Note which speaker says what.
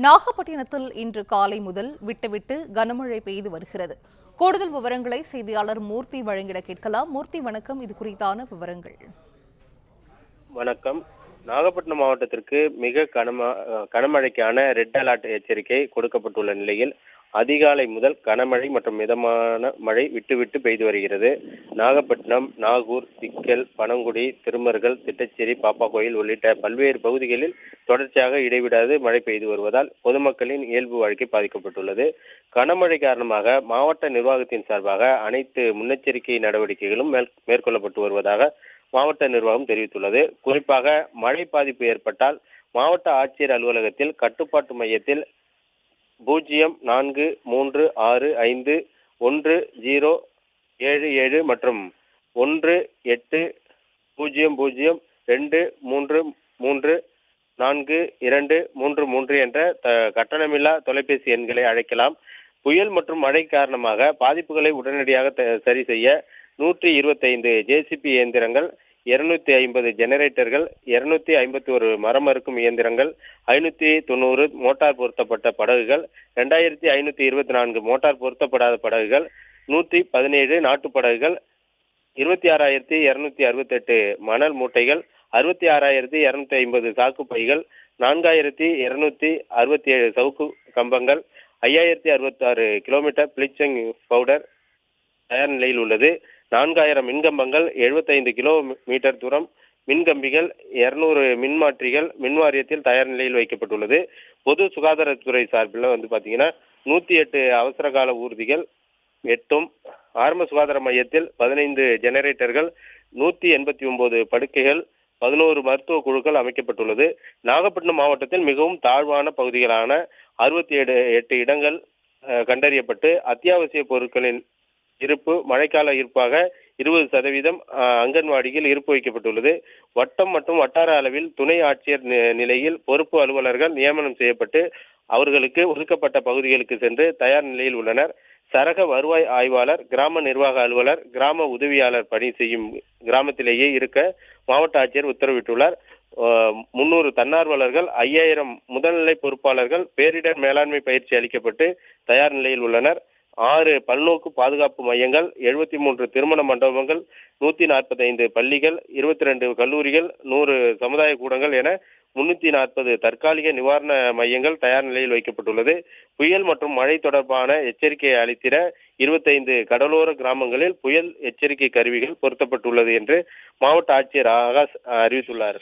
Speaker 1: நாகப்பட்டினத்தில் இன்று காலை முதல் விட்டுவிட்டு கனமழை பெய்து வருகிறது. கூடுதல் விவரங்களை செய்தியாளர் மூர்த்தி வழங்கிட கேட்கலாம். மூர்த்தி, வணக்கம். இது குறித்தான விவரங்கள்.
Speaker 2: வணக்கம். நாகப்பட்டினம் மாவட்டத்திற்கு மிக கனமழைக்கான ரெட் அலர்ட் எச்சரிக்கை கொடுக்கப்பட்டுள்ள நிலையில் அதிகாலை முதல் கனமழை மற்றும் மிதமான மழை விட்டுவிட்டு பெய்து வருகிறது. நாகப்பட்டினம், நாகூர், திக்கல், பனங்குடி, திருமருகல், திட்டச்சேரி, பாப்பாக்கோயில் உள்ளிட்ட பல்வேறு பகுதிகளில் தொடர்ச்சியாக இடைவிடாது மழை பெய்து வருவதால் பொதுமக்களின் இயல்பு வாழ்க்கை பாதிக்கப்பட்டுள்ளது. கனமழை காரணமாக மாவட்ட நிர்வாகத்தின் சார்பாக அனைத்து முன்னெச்சரிக்கை நடவடிக்கைகளும் மேற்கொள்ளப்பட்டு வருவதாக மாவட்ட நிர்வாகம் தெரிவித்துள்ளது. குறிப்பாக மழை பாதிப்பு ஏற்பட்டால் மாவட்ட ஆட்சியர் அலுவலகத்தில் கட்டுப்பாட்டு மையத்தில் 0436510077 மற்றும் 180023342233 என்ற கட்டணமில்லா தொலைபேசி எண்களை அழைக்கலாம். புயல் மற்றும் மழை காரணமாக பாதிப்புகளை உடனடியாக சரி செய்ய 125 ஜேசிபி இயந்திரங்கள், 250 ஜெனரேட்டர்கள், 251 மரம் அறுக்கும் இயந்திரங்கள், 590 மோட்டார் பொருத்தப்பட்ட படகுகள், 2524 மோட்டார் பொருத்தப்படாத படகுகள், 117 நாட்டு படகுகள், 26,268 மணல் மூட்டைகள், 66,250 சாக்கு பைகள், 4,267 சவுக்கு கம்பங்கள், 5,066 கிலோமீட்டர் பிளீச்சிங் பவுடர் தயார் நிலையில் உள்ளது. 4000 மின்கம்பங்கள், 75 கிலோமீட்டர் தூரம் மின்கம்பிகள், 200 மின்மாற்றிகள் மின்வாரியத்தில் தயார் நிலையில் வைக்கப்பட்டுள்ளது. பொது சுகாதாரத்துறை சார்பில் பாத்தீங்கன்னா 108 அவசர கால ஊர்திகள் 8, ஆரம்ப சுகாதார மையத்தில் 15 ஜெனரேட்டர்கள், 189 படுக்கைகள், 11 மருத்துவ குழுக்கள் அமைக்கப்பட்டுள்ளது. நாகப்பட்டினம் மாவட்டத்தில் மிகவும் தாழ்வான பகுதிகளான 68 இடங்கள் கண்டறியப்பட்டு அத்தியாவசிய பொருட்களின் இருப்பு மழைக்கால இருப்பாக 20% அங்கன்வாடியில் இருப்பு வைக்கப்பட்டுள்ளது. வட்டம் மற்றும் வட்டார அளவில் துணை ஆட்சியர் நிலையில் பொறுப்பு அலுவலர்கள் நியமனம் செய்யப்பட்டு அவர்களுக்கு ஒதுக்கப்பட்ட பகுதிகளுக்கு சென்று தயார் நிலையில் உள்ளனர். சரக வருவாய் ஆய்வாளர், கிராம நிர்வாக அலுவலர், கிராம உதவியாளர் பணி செய்யும் கிராமத்திலேயே இருக்க மாவட்ட ஆட்சியர் உத்தரவிட்டுள்ளார். 300 தன்னார்வலர்கள், 5000 முதல்நிலை பொறுப்பாளர்கள் பேரிடர் மேலாண்மை பயிற்சி அளிக்கப்பட்டு தயார் நிலையில் உள்ளனர். 6 பல்நோக்கு பாதுகாப்பு மையங்கள், 73 திருமண மண்டபங்கள், 145 பள்ளிகள், 22 கல்லூரிகள், 100 சமுதாய கூடங்கள் என 340 தற்காலிக நிவாரண மையங்கள் தயார் நிலையில் வைக்கப்பட்டுள்ளது. புயல் மற்றும் மழை தொடர்பான எச்சரிக்கையை அளித்திட 25 கடலோர கிராமங்களில் புயல் எச்சரிக்கை கருவிகள் பொருத்தப்பட்டுள்ளது என்று மாவட்ட ஆட்சியர் ஆகாஷ் அறிவித்துள்ளார்.